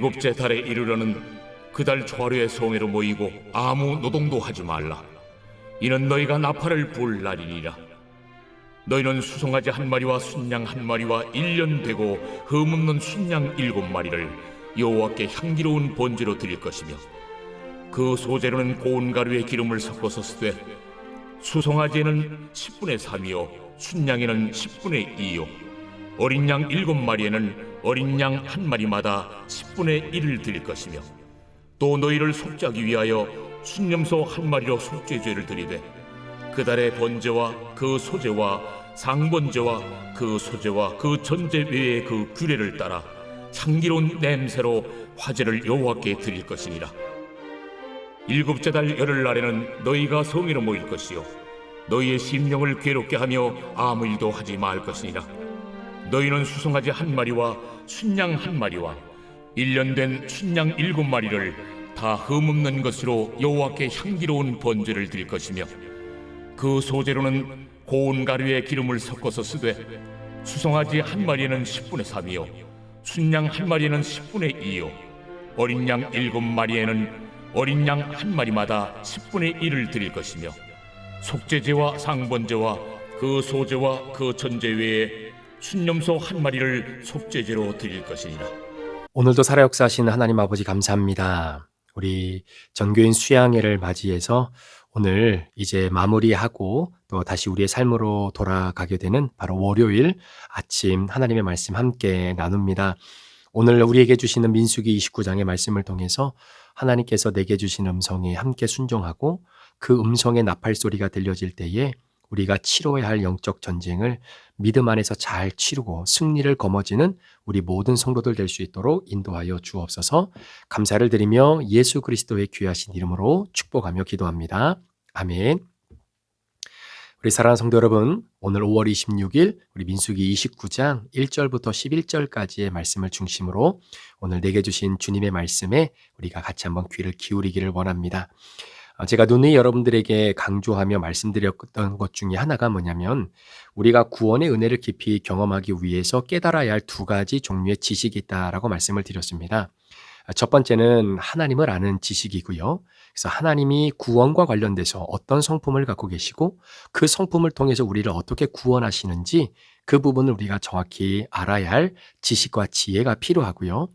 일곱째 달에 이르러는 그 달 초하루의 성회로 모이고 아무 노동도 하지 말라. 이는 너희가 나팔을 불 날이니라. 너희는 수송아지 한 마리와 순양 한 마리와 1년 되고 흠없는 순양 7마리를 여호와께 향기로운 번제로 드릴 것이며, 그 소재로는 고운 가루에 기름을 섞어서 쓰되 수송아지에는 10분의 3이요 순양에는 10분의 2요 어린 양 7마리에는 어린 양 한 마리마다 10분의 1을 드릴 것이며, 또 너희를 속죄하기 위하여 순념소 한 마리로 속죄죄를 드리되 그 달의 번제와 그 소제와 상번제와 그 소제와 그 전제 외의 그 규례를 따라 향기로운 냄새로 화제를 여호와께 드릴 것이니라. 일곱째 달 열흘날에는 너희가 성회로 모일 것이요 너희의 심령을 괴롭게 하며 아무 일도 하지 말 것이니라. 너희는 수송아지 한 마리와 순양 한 마리와 1년 된 순양 7마리를 다 흠없는 것으로 여호와께 향기로운 번제를 드릴 것이며, 그 소재로는 고운 가루에 기름을 섞어서 쓰되 수송아지 한 마리에는 10분의 3이요 순양 한 마리에는 10분의 2요 어린 양 7마리에는 어린 양 한 마리마다 10분의 1을 드릴 것이며, 속죄제와 상번제와 그 소제와 그 전제 외에 순념소 한 마리를 속죄제로 드릴 것이니라. 오늘도 살아 역사하신 하나님 아버지 감사합니다. 우리 전교인 수양회를 맞이해서 오늘 이제 마무리하고 또 다시 우리의 삶으로 돌아가게 되는 바로 월요일 아침 하나님의 말씀 함께 나눕니다. 오늘 우리에게 주시는 민수기 29장의 말씀을 통해서 하나님께서 내게 주신 음성에 함께 순종하고 그 음성의 나팔 소리가 들려질 때에 우리가 치러야 할 영적 전쟁을 믿음 안에서 잘 치르고 승리를 거머쥐는 우리 모든 성도들 될 수 있도록 인도하여 주옵소서. 감사를 드리며 예수 그리스도의 귀하신 이름으로 축복하며 기도합니다. 아멘. 우리 사랑하는 성도 여러분, 오늘 5월 26일 우리 민수기 29장 1절부터 11절까지의 말씀을 중심으로 오늘 내게 주신 주님의 말씀에 우리가 같이 한번 귀를 기울이기를 원합니다. 제가 누누이 여러분들에게 강조하며 말씀드렸던 것 중에 하나가 뭐냐면, 우리가 구원의 은혜를 깊이 경험하기 위해서 깨달아야 할 2가지 종류의 지식이 있다라고 말씀을 드렸습니다. 첫 번째는 하나님을 아는 지식이고요. 그래서 하나님이 구원과 관련돼서 어떤 성품을 갖고 계시고 그 성품을 통해서 우리를 어떻게 구원하시는지 그 부분을 우리가 정확히 알아야 할 지식과 지혜가 필요하고요.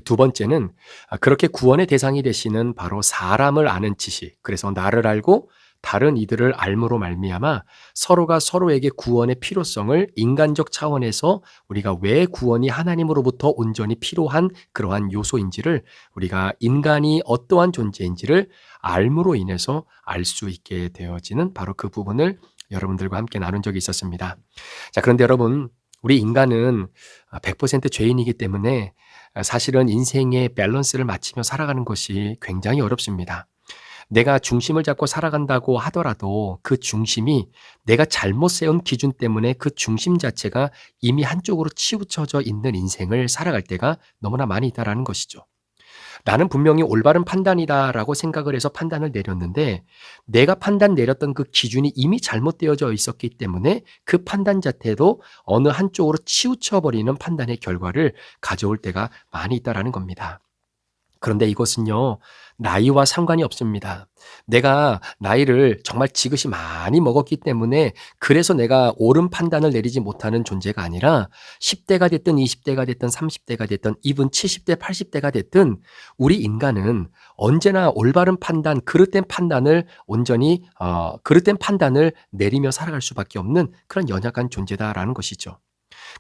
두 번째는 그렇게 구원의 대상이 되시는 바로 사람을 아는 지식, 그래서 나를 알고 다른 이들을 알므로 말미암아 서로가 서로에게 구원의 필요성을 인간적 차원에서 우리가 왜 구원이 하나님으로부터 온전히 필요한 그러한 요소인지를 우리가 인간이 어떠한 존재인지를 알므로 인해서 알 수 있게 되어지는 바로 그 부분을 여러분들과 함께 나눈 적이 있었습니다. 자, 그런데 여러분, 우리 인간은 100% 죄인이기 때문에 사실은 인생의 밸런스를 맞추며 살아가는 것이 굉장히 어렵습니다. 내가 중심을 잡고 살아간다고 하더라도 그 중심이 내가 잘못 세운 기준 때문에 그 중심 자체가 이미 한쪽으로 치우쳐져 있는 인생을 살아갈 때가 너무나 많이 있다는 것이죠. 나는 분명히 올바른 판단이다라고 생각을 해서 판단을 내렸는데 내가 판단 내렸던 그 기준이 이미 잘못되어져 있었기 때문에 그 판단 자체도 어느 한쪽으로 치우쳐버리는 판단의 결과를 가져올 때가 많이 있다는 겁니다. 그런데 이것은요, 나이와 상관이 없습니다. 내가 나이를 정말 지긋이 많이 먹었기 때문에 그래서 내가 옳은 판단을 내리지 못하는 존재가 아니라 10대가 됐든 20대가 됐든 30대가 됐든 이분 70대, 80대가 됐든 우리 인간은 언제나 올바른 판단, 그릇된 판단을 온전히 그릇된 판단을 내리며 살아갈 수밖에 없는 그런 연약한 존재다라는 것이죠.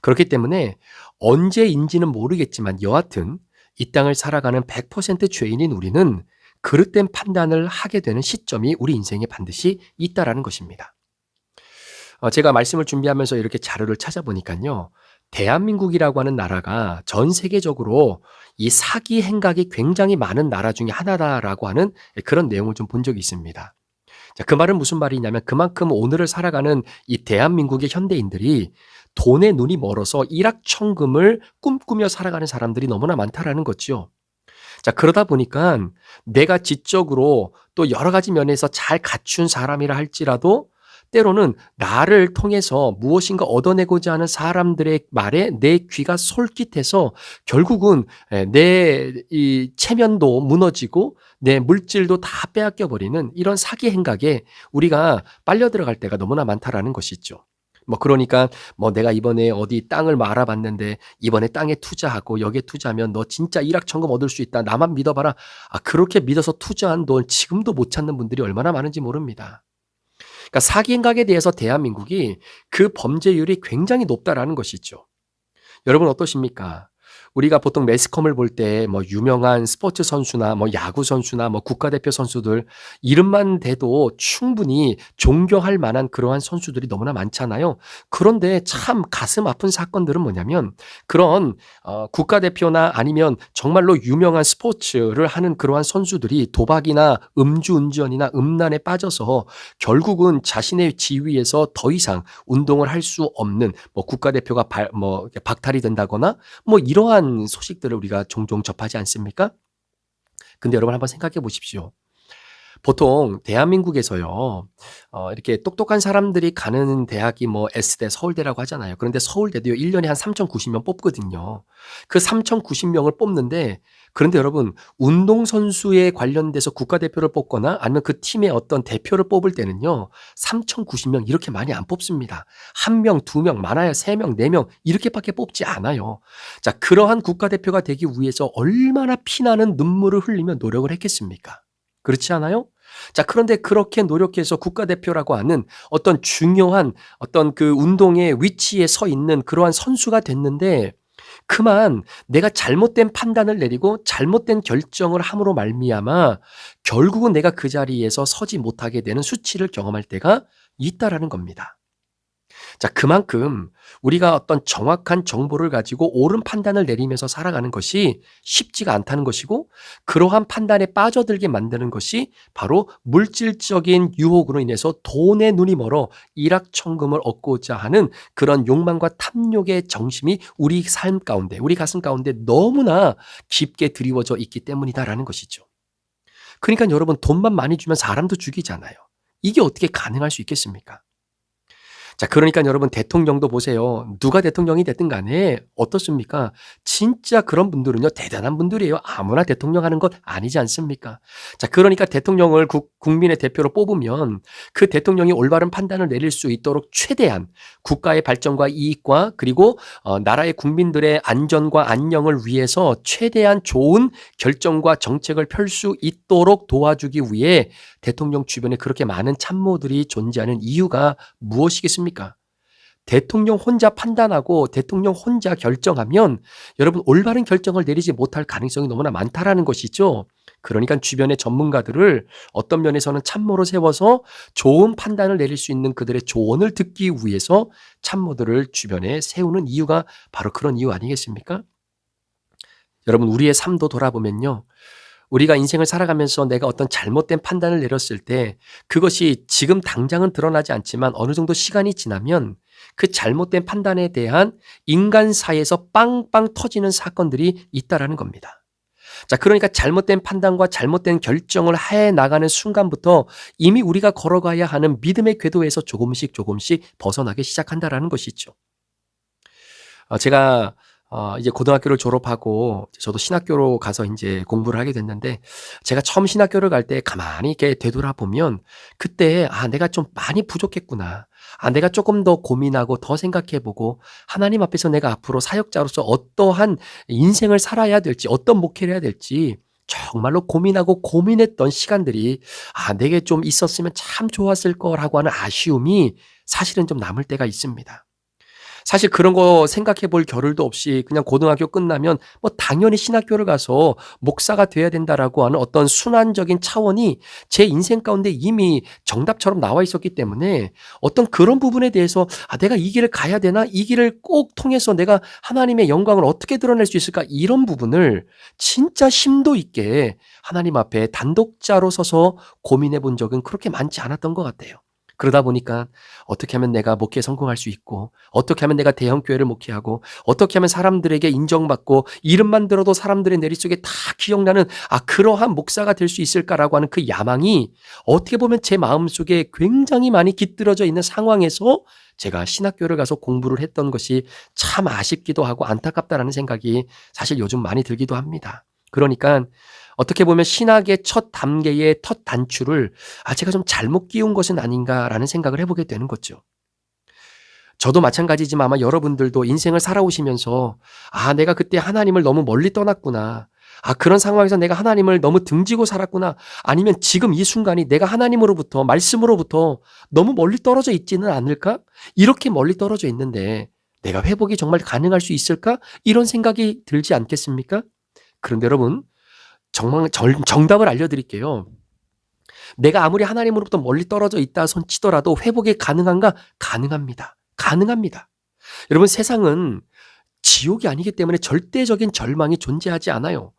그렇기 때문에 언제인지는 모르겠지만 여하튼 이 땅을 살아가는 100% 죄인인 우리는 그릇된 판단을 하게 되는 시점이 우리 인생에 반드시 있다라는 것입니다. 제가 말씀을 준비하면서 이렇게 자료를 찾아보니까요, 대한민국이라고 하는 나라가 전 세계적으로 이 사기 행각이 굉장히 많은 나라 중에 하나다라고 하는 그런 내용을 좀 본 적이 있습니다. 자, 그 말은 무슨 말이냐면 그만큼 오늘을 살아가는 이 대한민국의 현대인들이 돈에 눈이 멀어서 일확천금을 꿈꾸며 살아가는 사람들이 너무나 많다라는 거죠. 자, 그러다 보니까 내가 지적으로 또 여러 가지 면에서 잘 갖춘 사람이라 할지라도 때로는 나를 통해서 무엇인가 얻어내고자 하는 사람들의 말에 내 귀가 솔깃해서 결국은 내 이 체면도 무너지고 내 물질도 다 빼앗겨 버리는 이런 사기 행각에 우리가 빨려 들어갈 때가 너무나 많다라는 것이죠. 그러니까 내가 이번에 어디 땅을 알아봤는데 이번에 땅에 투자하고 여기에 투자하면 너 진짜 일확천금 얻을 수 있다. 나만 믿어봐라. 그렇게 믿어서 투자한 돈 지금도 못 찾는 분들이 얼마나 많은지 모릅니다. 그러니까 사기 행각에 대해서 대한민국이 그 범죄율이 굉장히 높다라는 것이죠. 여러분 어떠십니까? 우리가 보통 매스컴을 볼 때 유명한 스포츠 선수나 야구 선수나 국가대표 선수들 이름만 대도 충분히 존경할 만한 그러한 선수들이 너무나 많잖아요. 그런데 참 가슴 아픈 사건들은 뭐냐면 그런 국가대표나 아니면 정말로 유명한 스포츠를 하는 그러한 선수들이 도박이나 음주운전이나 음란에 빠져서 결국은 자신의 지위에서 더 이상 운동을 할 수 없는 국가대표가 박탈이 된다거나 이러한 소식들을 우리가 종종 접하지 않습니까? 근데 여러분 한번 생각해 보십시오. 보통 대한민국에서요, 이렇게 똑똑한 사람들이 가는 대학이 S대, 서울대라고 하잖아요. 그런데 서울대도요, 1년에 한 3,090명 뽑거든요. 그 3,090명을 뽑는데, 그런데 여러분, 운동선수에 관련돼서 국가대표를 뽑거나 아니면 그 팀의 어떤 대표를 뽑을 때는요, 3,090명 이렇게 많이 안 뽑습니다. 1명, 2명, 많아야 3명, 4명, 이렇게밖에 뽑지 않아요. 자, 그러한 국가대표가 되기 위해서 얼마나 피나는 눈물을 흘리며 노력을 했겠습니까? 그렇지 않아요? 자, 그런데 그렇게 노력해서 국가대표라고 하는 어떤 중요한 어떤 그 운동의 위치에 서 있는 그러한 선수가 됐는데 그만 내가 잘못된 판단을 내리고 잘못된 결정을 함으로 말미암아 결국은 내가 그 자리에서 서지 못하게 되는 수치를 경험할 때가 있다라는 겁니다. 자, 그만큼 우리가 어떤 정확한 정보를 가지고 옳은 판단을 내리면서 살아가는 것이 쉽지가 않다는 것이고 그러한 판단에 빠져들게 만드는 것이 바로 물질적인 유혹으로 인해서 돈에 눈이 멀어 일확천금을 얻고자 하는 그런 욕망과 탐욕의 정심이 우리 삶 가운데, 우리 가슴 가운데 너무나 깊게 드리워져 있기 때문이다라는 것이죠. 그러니까 여러분 돈만 많이 주면 사람도 죽이잖아요. 이게 어떻게 가능할 수 있겠습니까? 자, 그러니까 여러분 대통령도 보세요. 누가 대통령이 됐든 간에 어떻습니까? 진짜 그런 분들은요, 대단한 분들이에요. 아무나 대통령 하는 것 아니지 않습니까? 자, 그러니까 대통령을 국민의 대표로 뽑으면 그 대통령이 올바른 판단을 내릴 수 있도록 최대한 국가의 발전과 이익과 그리고 나라의 국민들의 안전과 안녕을 위해서 최대한 좋은 결정과 정책을 펼 수 있도록 도와주기 위해 대통령 주변에 그렇게 많은 참모들이 존재하는 이유가 무엇이겠습니까? 대통령 혼자 판단하고 대통령 혼자 결정하면 여러분 올바른 결정을 내리지 못할 가능성이 너무나 많다라는 것이죠. 그러니까 주변의 전문가들을 어떤 면에서는 참모로 세워서 좋은 판단을 내릴 수 있는 그들의 조언을 듣기 위해서 참모들을 주변에 세우는 이유가 바로 그런 이유 아니겠습니까? 여러분 우리의 삶도 돌아보면요. 우리가 인생을 살아가면서 내가 어떤 잘못된 판단을 내렸을 때 그것이 지금 당장은 드러나지 않지만 어느 정도 시간이 지나면 그 잘못된 판단에 대한 인간사에서 빵빵 터지는 사건들이 있다라는 겁니다. 자, 그러니까 잘못된 판단과 잘못된 결정을 해 나가는 순간부터 이미 우리가 걸어가야 하는 믿음의 궤도에서 조금씩 벗어나기 시작한다라는 것이죠. 제가 이제 고등학교를 졸업하고 저도 신학교로 가서 이제 공부를 하게 됐는데 제가 처음 신학교를 갈 때 가만히 이렇게 되돌아보면 그때 내가 좀 많이 부족했구나. 내가 조금 더 고민하고 더 생각해보고 하나님 앞에서 내가 앞으로 사역자로서 어떠한 인생을 살아야 될지 어떤 목회를 해야 될지 정말로 고민하고 고민했던 시간들이 내게 좀 있었으면 참 좋았을 거라고 하는 아쉬움이 사실은 좀 남을 때가 있습니다. 사실 그런 거 생각해 볼 겨를도 없이 그냥 고등학교 끝나면 당연히 신학교를 가서 목사가 돼야 된다라고 하는 어떤 순환적인 차원이 제 인생 가운데 이미 정답처럼 나와 있었기 때문에 어떤 그런 부분에 대해서 내가 이 길을 가야 되나? 이 길을 꼭 통해서 내가 하나님의 영광을 어떻게 드러낼 수 있을까? 이런 부분을 진짜 심도 있게 하나님 앞에 단독자로 서서 고민해 본 적은 그렇게 많지 않았던 것 같아요. 그러다 보니까 어떻게 하면 내가 목회에 성공할 수 있고, 어떻게 하면 내가 대형 교회를 목회하고, 어떻게 하면 사람들에게 인정받고, 이름만 들어도 사람들의 내릿속에 다 기억나는 그러한 목사가 될 수 있을까라고 하는 그 야망이 어떻게 보면 제 마음속에 굉장히 많이 깃들어져 있는 상황에서 제가 신학교를 가서 공부를 했던 것이 참 아쉽기도 하고 안타깝다라는 생각이 사실 요즘 많이 들기도 합니다. 그러니까 어떻게 보면 신학의 첫 단계의 첫 단추를 제가 좀 잘못 끼운 것은 아닌가라는 생각을 해보게 되는 거죠. 저도 마찬가지지만 아마 여러분들도 인생을 살아오시면서 내가 그때 하나님을 너무 멀리 떠났구나. 그런 상황에서 내가 하나님을 너무 등지고 살았구나. 아니면 지금 이 순간이 내가 하나님으로부터, 말씀으로부터 너무 멀리 떨어져 있지는 않을까? 이렇게 멀리 떨어져 있는데 내가 회복이 정말 가능할 수 있을까? 이런 생각이 들지 않겠습니까? 그런데 여러분, 정말 정답을 알려드릴게요. 내가 아무리 하나님으로부터 멀리 떨어져 있다 손 치더라도 회복이 가능한가? 가능합니다. 가능합니다. 여러분, 세상은 지옥이 아니기 때문에 절대적인 절망이 존재하지 않아요.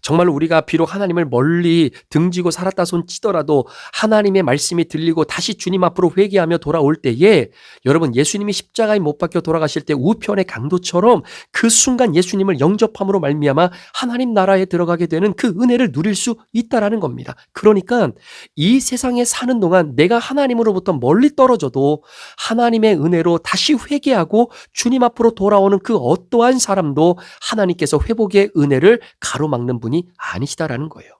정말 우리가 비록 하나님을 멀리 등지고 살았다 손 치더라도 하나님의 말씀이 들리고 다시 주님 앞으로 회개하며 돌아올 때에 여러분, 예수님이 십자가에 못 박혀 돌아가실 때 우편의 강도처럼 그 순간 예수님을 영접함으로 말미암아 하나님 나라에 들어가게 되는 그 은혜를 누릴 수 있다라는 겁니다. 그러니까 이 세상에 사는 동안 내가 하나님으로부터 멀리 떨어져도 하나님의 은혜로 다시 회개하고 주님 앞으로 돌아오는 그 어떠한 사람도 하나님께서 회복의 은혜를 가로막는 분이 아니시다라는 거예요.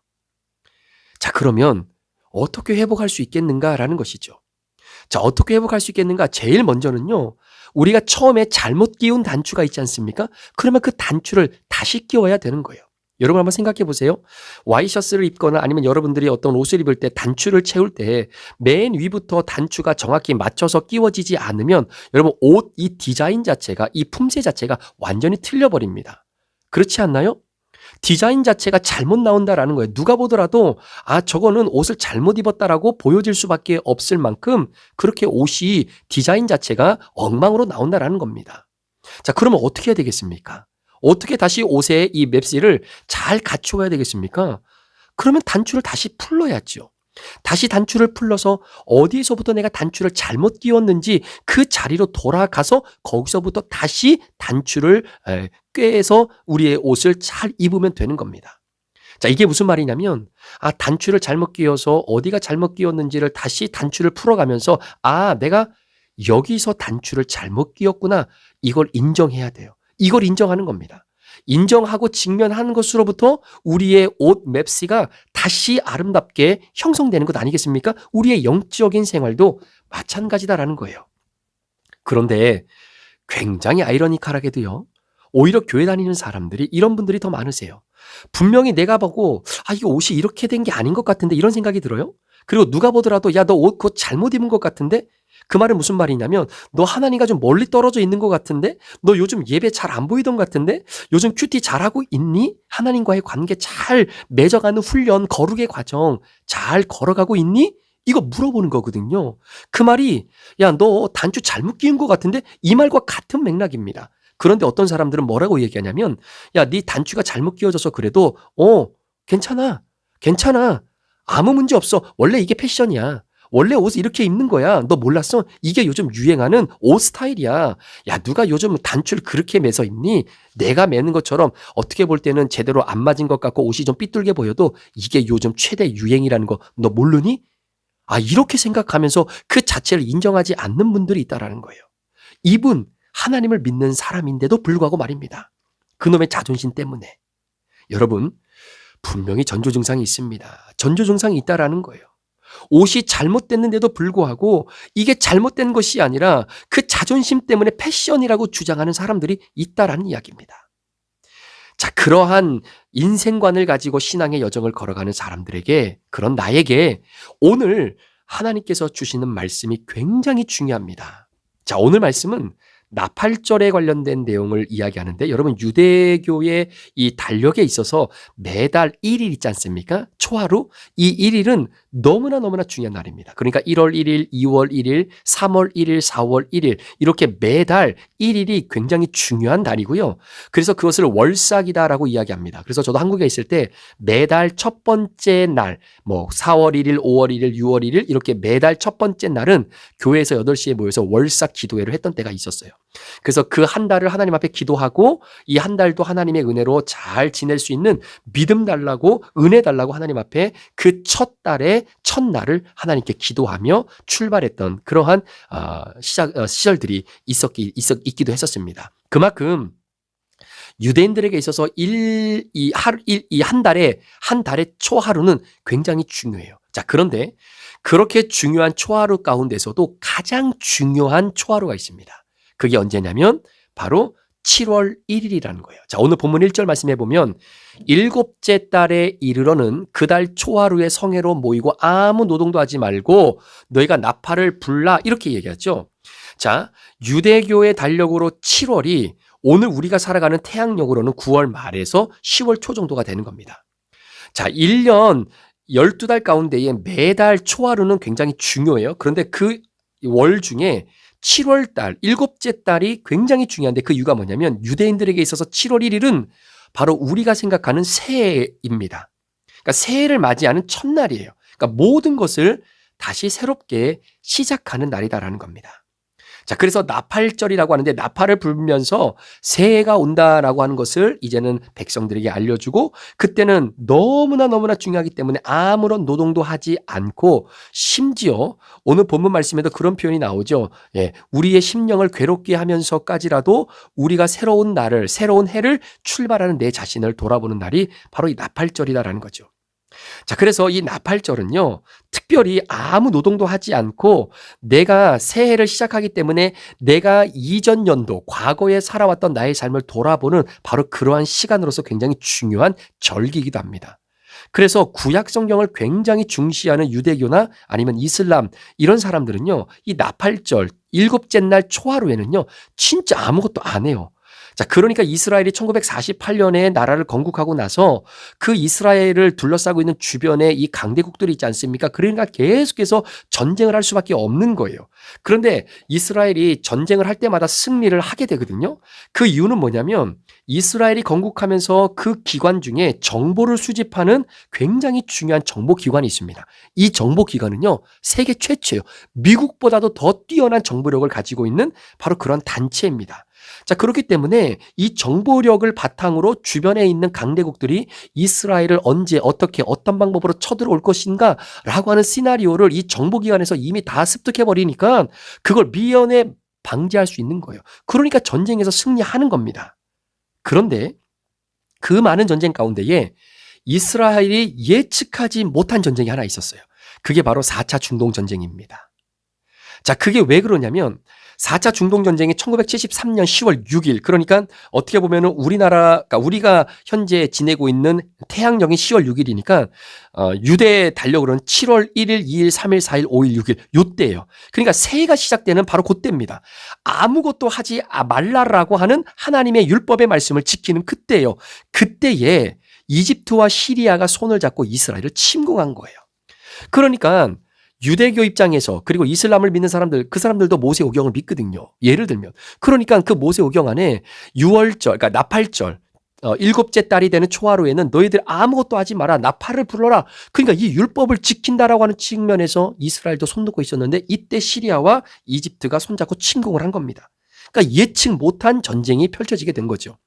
자, 그러면 어떻게 회복할 수 있겠는가라는 것이죠. 자, 어떻게 회복할 수 있겠는가? 제일 먼저는요, 우리가 처음에 잘못 끼운 단추가 있지 않습니까? 그러면 그 단추를 다시 끼워야 되는 거예요. 여러분 한번 생각해 보세요. 와이셔츠를 입거나 아니면 여러분들이 어떤 옷을 입을 때 단추를 채울 때 맨 위부터 단추가 정확히 맞춰서 끼워지지 않으면 여러분 옷 이 디자인 자체가, 이 품새 자체가 완전히 틀려버립니다. 그렇지 않나요? 디자인 자체가 잘못 나온다라는 거예요. 누가 보더라도 저거는 옷을 잘못 입었다라고 보여질 수밖에 없을 만큼 그렇게 옷이 디자인 자체가 엉망으로 나온다라는 겁니다. 자, 그러면 어떻게 해야 되겠습니까? 어떻게 다시 옷의 이 맵시를 잘 갖추어야 되겠습니까? 그러면 단추를 다시 풀러야죠. 다시 단추를 풀러서 어디에서부터 내가 단추를 잘못 끼웠는지 그 자리로 돌아가서 거기서부터 다시 단추를 꿰서 우리의 옷을 잘 입으면 되는 겁니다. 자, 이게 무슨 말이냐면 단추를 잘못 끼워서 어디가 잘못 끼웠는지를 다시 단추를 풀어가면서 내가 여기서 단추를 잘못 끼웠구나. 이걸 인정해야 돼요. 이걸 인정하는 겁니다. 인정하고 직면하는 것으로부터 우리의 옷 맵시가 다시 아름답게 형성되는 것 아니겠습니까? 우리의 영적인 생활도 마찬가지다라는 거예요. 그런데 굉장히 아이러니컬하게도요, 오히려 교회 다니는 사람들이 이런 분들이 더 많으세요. 분명히 내가 보고 이거 옷이 이렇게 된 게 아닌 것 같은데 이런 생각이 들어요. 그리고 누가 보더라도 야, 너 옷 그거 잘못 입은 것 같은데? 그 말은 무슨 말이냐면 너 하나님과 좀 멀리 떨어져 있는 것 같은데? 너 요즘 예배 잘 안 보이던 것 같은데? 요즘 큐티 잘하고 있니? 하나님과의 관계 잘 맺어가는 훈련, 거룩의 과정 잘 걸어가고 있니? 이거 물어보는 거거든요. 그 말이 야, 너 단추 잘못 끼운 것 같은데? 이 말과 같은 맥락입니다. 그런데 어떤 사람들은 뭐라고 얘기하냐면 야, 네 단추가 잘못 끼워져서 그래도 괜찮아. 괜찮아. 아무 문제 없어. 원래 이게 패션이야. 원래 옷 이렇게 입는 거야. 너 몰랐어? 이게 요즘 유행하는 옷 스타일이야. 야, 누가 요즘 단추를 그렇게 매서 입니? 내가 매는 것처럼 어떻게 볼 때는 제대로 안 맞은 것 같고 옷이 좀 삐뚤게 보여도 이게 요즘 최대 유행이라는 거 너 모르니? 이렇게 생각하면서 그 자체를 인정하지 않는 분들이 있다라는 거예요. 이분 하나님을 믿는 사람인데도 불구하고 말입니다. 그놈의 자존심 때문에. 여러분, 분명히 전조 증상이 있습니다. 전조 증상이 있다라는 거예요. 옷이 잘못됐는데도 불구하고 이게 잘못된 것이 아니라 그 자존심 때문에 패션이라고 주장하는 사람들이 있다라는 이야기입니다. 자, 그러한 인생관을 가지고 신앙의 여정을 걸어가는 사람들에게, 그런 나에게 오늘 하나님께서 주시는 말씀이 굉장히 중요합니다. 자, 오늘 말씀은 나팔절에 관련된 내용을 이야기하는데, 여러분 유대교의 이 달력에 있어서 매달 1일 있지 않습니까? 초하루. 이 1일은 너무나 중요한 날입니다. 그러니까 1월 1일, 2월 1일, 3월 1일, 4월 1일 이렇게 매달 1일이 굉장히 중요한 날이고요. 그래서 그것을 월삭이다라고 이야기합니다. 그래서 저도 한국에 있을 때 매달 첫 번째 날, 뭐 4월 1일, 5월 1일, 6월 1일 이렇게 매달 첫 번째 날은 교회에서 8시에 모여서 월삭 기도회를 했던 때가 있었어요. 그래서 그 한 달을 하나님 앞에 기도하고 이 한 달도 하나님의 은혜로 잘 지낼 수 있는 믿음 달라고 은혜 달라고 하나님 앞에 그 첫 달의 첫날을 하나님께 기도하며 출발했던 그러한 시절들이 있기도 했었습니다. 그만큼 유대인들에게 있어서 이 한 달의 초하루는 굉장히 중요해요. 자, 그런데 그렇게 중요한 초하루 가운데서도 가장 중요한 초하루가 있습니다. 그게 언제냐면 바로 7월 1일이라는 거예요. 자, 오늘 본문 1절 말씀해 보면 일곱째 달에 이르러는 그 달 초하루에 성회로 모이고 아무 노동도 하지 말고 너희가 나팔을 불라 이렇게 얘기하죠. 자, 유대교의 달력으로 7월이 오늘 우리가 살아가는 태양력으로는 9월 말에서 10월 초 정도가 되는 겁니다. 자, 1년 12달 가운데에 매달 초하루는 굉장히 중요해요. 그런데 그 월 중에 7월 달, 일곱째 달이 굉장히 중요한데 그 이유가 뭐냐면 유대인들에게 있어서 7월 1일은 바로 우리가 생각하는 새해입니다. 그러니까 새해를 맞이하는 첫날이에요. 그러니까 모든 것을 다시 새롭게 시작하는 날이다라는 겁니다. 자, 그래서 나팔절이라고 하는데 나팔을 불면서 새해가 온다라고 하는 것을 이제는 백성들에게 알려주고 그때는 너무나 중요하기 때문에 아무런 노동도 하지 않고 심지어 오늘 본문 말씀에도 그런 표현이 나오죠. 예, 우리의 심령을 괴롭게 하면서까지라도 우리가 새로운 날을 새로운 해를 출발하는 내 자신을 돌아보는 날이 바로 이 나팔절이다라는 거죠. 자, 그래서 이 나팔절은요, 특별히 아무 노동도 하지 않고 내가 새해를 시작하기 때문에 내가 이전 연도, 과거에 살아왔던 나의 삶을 돌아보는 바로 그러한 시간으로서 굉장히 중요한 절기이기도 합니다. 그래서 구약 성경을 굉장히 중시하는 유대교나 아니면 이슬람 이런 사람들은요, 이 나팔절, 일곱째 날 초하루에는요, 진짜 아무것도 안 해요. 자, 그러니까 이스라엘이 1948년에 나라를 건국하고 나서 그 이스라엘을 둘러싸고 있는 주변에 이 강대국들이 있지 않습니까? 그러니까 계속해서 전쟁을 할 수밖에 없는 거예요. 그런데 이스라엘이 전쟁을 할 때마다 승리를 하게 되거든요. 그 이유는 뭐냐면 이스라엘이 건국하면서 그 기관 중에 정보를 수집하는 굉장히 중요한 정보기관이 있습니다. 이 정보기관은요, 세계 최초예요. 미국보다도 더 뛰어난 정보력을 가지고 있는 바로 그런 단체입니다. 자, 그렇기 때문에 이 정보력을 바탕으로 주변에 있는 강대국들이 이스라엘을 언제 어떻게 어떤 방법으로 쳐들어올 것인가 라고 하는 시나리오를 이 정보기관에서 이미 다 습득해버리니까 그걸 미연에 방지할 수 있는 거예요. 그러니까 전쟁에서 승리하는 겁니다. 그런데 그 많은 전쟁 가운데에 이스라엘이 예측하지 못한 전쟁이 하나 있었어요. 그게 바로 4차 중동전쟁입니다. 자, 그게 왜 그러냐면 4차 중동전쟁이 1973년 10월 6일, 그러니까 어떻게 보면은 그러니까 우리가 현재 지내고 있는 태양력이 10월 6일이니까, 유대 달력으로는 7월 1일, 2일, 3일, 4일, 5일, 6일, 요때예요. 그러니까 새해가 시작되는 바로 그때입니다. 아무것도 하지 말라라고 하는 하나님의 율법의 말씀을 지키는 그때예요. 그때에 이집트와 시리아가 손을 잡고 이스라엘을 침공한 거예요. 그러니까 유대교 입장에서 그리고 이슬람을 믿는 사람들 그 사람들도 모세오경을 믿거든요. 예를 들면 그러니까 그 모세오경 안에 6월절 그러니까 나팔절 일곱째 달이 되는 초하루에는 너희들 아무것도 하지 마라 나팔을 불러라. 그러니까 이 율법을 지킨다라고 하는 측면에서 이스라엘도 손 놓고 있었는데 이때 시리아와 이집트가 손잡고 침공을 한 겁니다. 그러니까 예측 못한 전쟁이 펼쳐지게 된 거죠.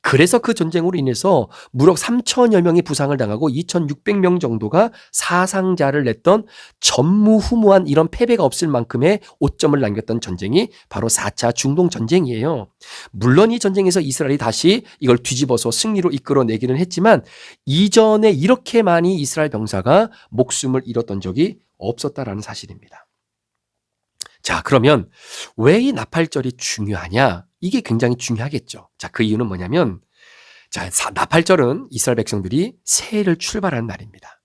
그래서 그 전쟁으로 인해서 무려 3천여 명이 부상을 당하고 2,600명 정도가 사상자를 냈던 전무후무한 이런 패배가 없을 만큼의 오점을 남겼던 전쟁이 바로 4차 중동전쟁이에요. 물론 이 전쟁에서 이스라엘이 다시 이걸 뒤집어서 승리로 이끌어내기는 했지만 이전에 이렇게 많이 이스라엘 병사가 목숨을 잃었던 적이 없었다라는 사실입니다. 자, 그러면 왜 이 나팔절이 중요하냐? 이게 굉장히 중요하겠죠. 자, 그 이유는 뭐냐면, 자, 나팔절은 이스라엘 백성들이 새해를 출발하는 날입니다.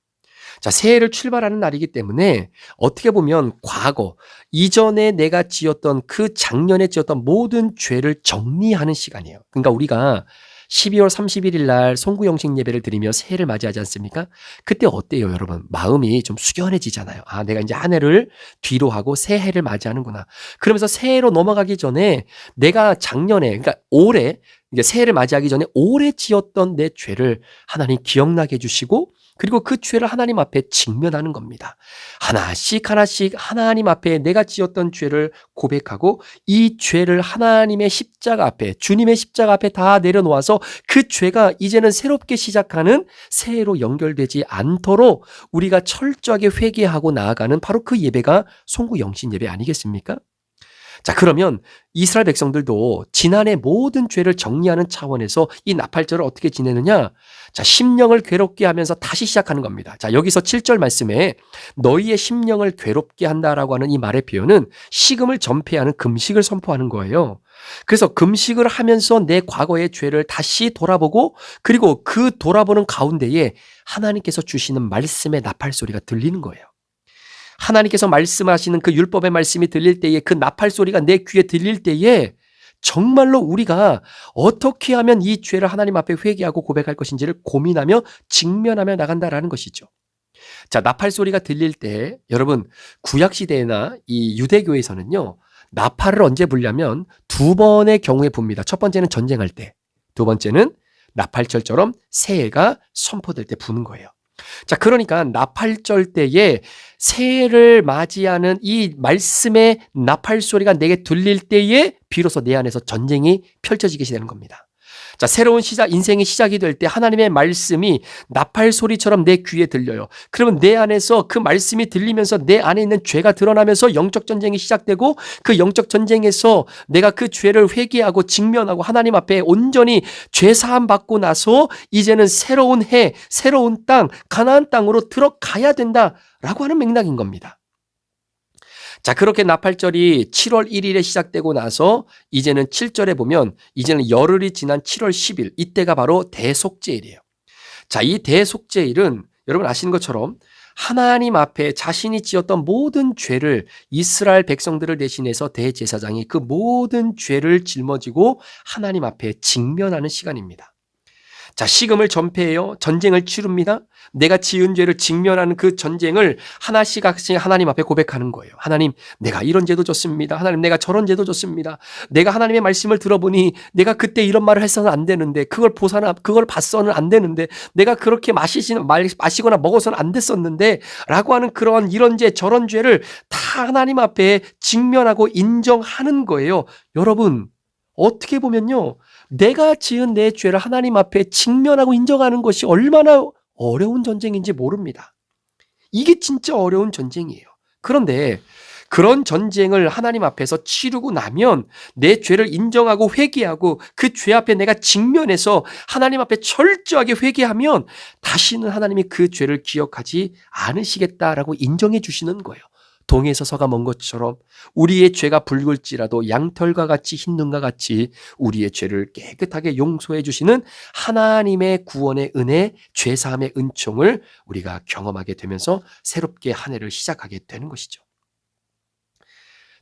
자, 새해를 출발하는 날이기 때문에 어떻게 보면 과거, 이전에 내가 지었던 그 작년에 지었던 모든 죄를 정리하는 시간이에요. 그러니까 우리가 12월 31일 날 송구영식 예배를 드리며 새해를 맞이하지 않습니까? 그때 어때요, 여러분? 마음이 좀 숙연해지잖아요. 아, 내가 이제 한 해를 뒤로 하고 새해를 맞이하는구나. 그러면서 새해로 넘어가기 전에 내가 작년에, 그러니까 올해, 이제 새해를 맞이하기 전에 올해 지었던 내 죄를 하나님 기억나게 해주시고, 그리고 그 죄를 하나님 앞에 직면하는 겁니다. 하나씩 하나씩 하나님 앞에 내가 지었던 죄를 고백하고 이 죄를 하나님의 십자가 앞에, 주님의 십자가 앞에 다 내려놓아서 그 죄가 이제는 새롭게 시작하는 새해로 연결되지 않도록 우리가 철저하게 회개하고 나아가는 바로 그 예배가 송구영신 예배 아니겠습니까? 자, 그러면 이스라엘 백성들도 지난해 모든 죄를 정리하는 차원에서 이 나팔절을 어떻게 지내느냐? 자, 심령을 괴롭게 하면서 다시 시작하는 겁니다. 자, 여기서 7절 말씀에 너희의 심령을 괴롭게 한다라고 하는 이 말의 표현은 식음을 전폐하는 금식을 선포하는 거예요. 그래서 금식을 하면서 내 과거의 죄를 다시 돌아보고 그리고 그 돌아보는 가운데에 하나님께서 주시는 말씀의 나팔 소리가 들리는 거예요. 하나님께서 말씀하시는 그 율법의 말씀이 들릴 때에 그 나팔 소리가 내 귀에 들릴 때에 정말로 우리가 어떻게 하면 이 죄를 하나님 앞에 회개하고 고백할 것인지를 고민하며 직면하며 나간다라는 것이죠. 자, 나팔 소리가 들릴 때 여러분 구약 시대나 이 유대교에서는요. 나팔을 언제 불냐면 두 번의 경우에 붑니다. 첫 번째는 전쟁할 때, 두 번째는 나팔절처럼 새해가 선포될 때 부는 거예요. 자, 그러니까 나팔절 때에 새해를 맞이하는 이 말씀의 나팔 소리가 내게 들릴 때에 비로소 내 안에서 전쟁이 펼쳐지게 되는 겁니다. 자, 새로운 시작, 인생의 시작이 될 때 하나님의 말씀이 나팔 소리처럼 내 귀에 들려요. 그러면 내 안에서 그 말씀이 들리면서 내 안에 있는 죄가 드러나면서 영적 전쟁이 시작되고 그 영적 전쟁에서 내가 그 죄를 회개하고 직면하고 하나님 앞에 온전히 죄 사함 받고 나서 이제는 새로운 해, 새로운 땅, 가나안 땅으로 들어가야 된다라고 하는 맥락인 겁니다. 자, 그렇게 나팔절이 7월 1일에 시작되고 나서 이제는 7절에 보면 이제는 열흘이 지난 7월 10일 이때가 바로 대속죄일이에요. 자, 이 대속죄일은 여러분 아시는 것처럼 하나님 앞에 자신이 지었던 모든 죄를 이스라엘 백성들을 대신해서 대제사장이 그 모든 죄를 짊어지고 하나님 앞에 직면하는 시간입니다. 자, 식음을 전폐해요. 전쟁을 치릅니다. 내가 지은 죄를 직면하는 그 전쟁을 하나씩 하나님 앞에 고백하는 거예요. 하나님, 내가 이런 죄도 졌습니다. 하나님, 내가 저런 죄도 졌습니다. 내가 하나님의 말씀을 들어보니 내가 그때 이런 말을 했어는 안 되는데 그걸 봤어는 안 되는데 내가 그렇게 마시거나 먹어서는 안 됐었는데 라고 하는 그런 이런 죄 저런 죄를 다 하나님 앞에 직면하고 인정하는 거예요. 여러분, 어떻게 보면요. 내가 지은 내 죄를 하나님 앞에 직면하고 인정하는 것이 얼마나 어려운 전쟁인지 모릅니다. 이게 진짜 어려운 전쟁이에요. 그런데 그런 전쟁을 하나님 앞에서 치르고 나면 내 죄를 인정하고 회개하고 그 죄 앞에 내가 직면해서 하나님 앞에 철저하게 회개하면 다시는 하나님이 그 죄를 기억하지 않으시겠다라고 인정해 주시는 거예요. 동에서 서가 먼 것처럼 우리의 죄가 붉을지라도 양털과 같이 흰 눈과 같이 우리의 죄를 깨끗하게 용서해 주시는 하나님의 구원의 은혜, 죄사함의 은총을 우리가 경험하게 되면서 새롭게 한 해를 시작하게 되는 것이죠.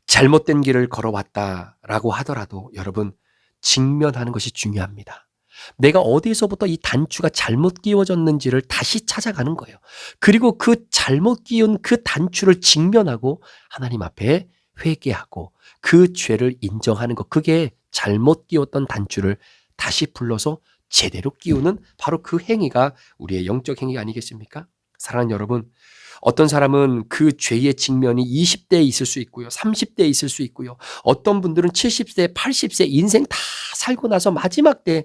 잘못된 길을 걸어왔다라고 하더라도 여러분 직면하는 것이 중요합니다. 내가 어디서부터 이 단추가 잘못 끼워졌는지를 다시 찾아가는 거예요. 그리고 그 잘못 끼운 그 단추를 직면하고 하나님 앞에 회개하고 그 죄를 인정하는 것, 그게 잘못 끼웠던 단추를 다시 불러서 제대로 끼우는 바로 그 행위가 우리의 영적 행위가 아니겠습니까? 사랑하는 여러분, 어떤 사람은 그 죄의 직면이 20대에 있을 수 있고요. 30대에 있을 수 있고요. 어떤 분들은 70세, 80세 인생 다 살고 나서 마지막 때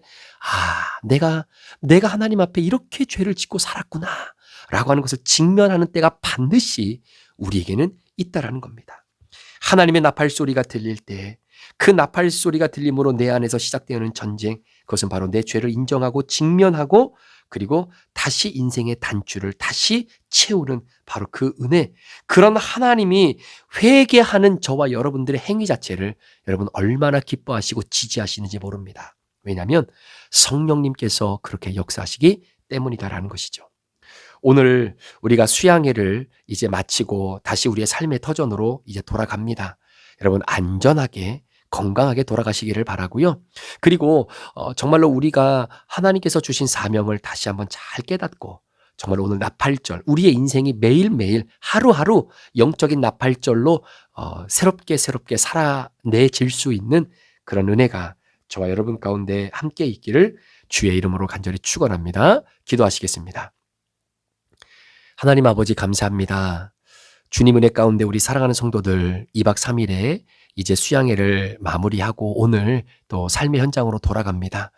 내가 하나님 앞에 이렇게 죄를 짓고 살았구나 라고 하는 것을 직면하는 때가 반드시 우리에게는 있다라는 겁니다. 하나님의 나팔 소리가 들릴 때 그 나팔 소리가 들림으로 내 안에서 시작되는 전쟁, 그것은 바로 내 죄를 인정하고 직면하고 그리고 다시 인생의 단추를 다시 채우는 바로 그 은혜, 그런 하나님이 회개하는 저와 여러분들의 행위 자체를 여러분 얼마나 기뻐하시고 지지하시는지 모릅니다. 왜냐하면 성령님께서 그렇게 역사하시기 때문이다라는 것이죠. 오늘 우리가 수양회를 이제 마치고 다시 우리의 삶의 터전으로 이제 돌아갑니다. 여러분 안전하게 건강하게 돌아가시기를 바라고요. 그리고 정말로 우리가 하나님께서 주신 사명을 다시 한번 잘 깨닫고 정말 오늘 나팔절, 우리의 인생이 매일매일 하루하루 영적인 나팔절로 새롭게 살아내질 수 있는 그런 은혜가 저와 여러분 가운데 함께 있기를 주의 이름으로 간절히 축원합니다. 기도하시겠습니다. 하나님 아버지 감사합니다. 주님 은혜 가운데 우리 사랑하는 성도들 2박 3일에 이제 수양회를 마무리하고 오늘 또 삶의 현장으로 돌아갑니다.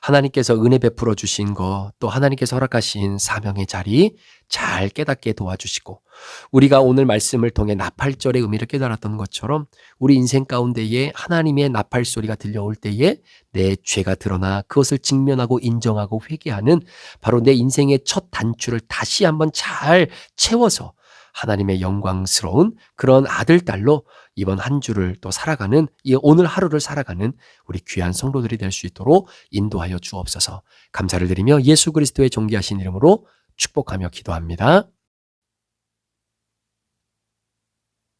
하나님께서 은혜 베풀어 주신 것, 또 하나님께서 허락하신 사명의 자리 잘 깨닫게 도와주시고 우리가 오늘 말씀을 통해 나팔절의 의미를 깨달았던 것처럼 우리 인생 가운데에 하나님의 나팔 소리가 들려올 때에 내 죄가 드러나 그것을 직면하고 인정하고 회개하는 바로 내 인생의 첫 단추를 다시 한번 잘 채워서 하나님의 영광스러운 그런 아들, 딸로 이번 한 주를 또 살아가는, 오늘 하루를 살아가는 우리 귀한 성도들이 될 수 있도록 인도하여 주옵소서. 감사를 드리며 예수 그리스도의 존귀하신 이름으로 축복하며 기도합니다.